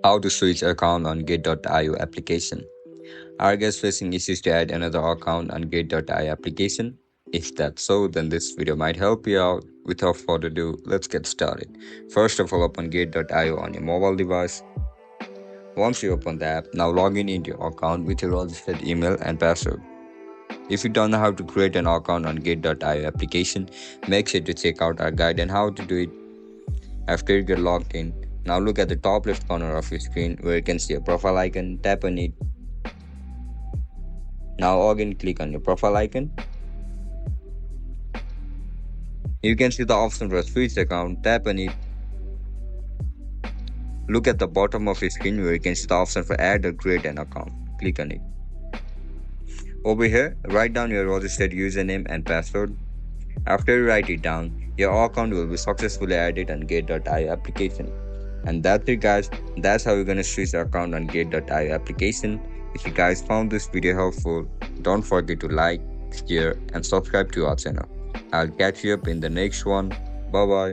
How to switch account on Gate.io application. Are guys facing issues to add another account on Gate.io application? If that's so, then this video might help you out. Without further ado, let's get started. First of all, open Gate.io on your mobile device. Once you open the app, now log in into your account with your registered email and password. If you don't know how to create an account on Gate.io application, make sure to check out our guide on how to do it. After you get logged in, now look at the top left corner of your screen where you can see a profile icon. Tap on it. Now again click on your profile icon. You can see the option for switch account. Tap on it. Look at the bottom of your screen where you can see the option for add or create an account. Click on it. Over here, write down your registered username and password. After you write it down, your account will be successfully added on Gate.io application. And that's it guys, that's how you're gonna switch your account on Gate.io application. If you guys found this video helpful, don't forget to like, share and subscribe to our channel. I'll catch you up in the next one. Bye bye.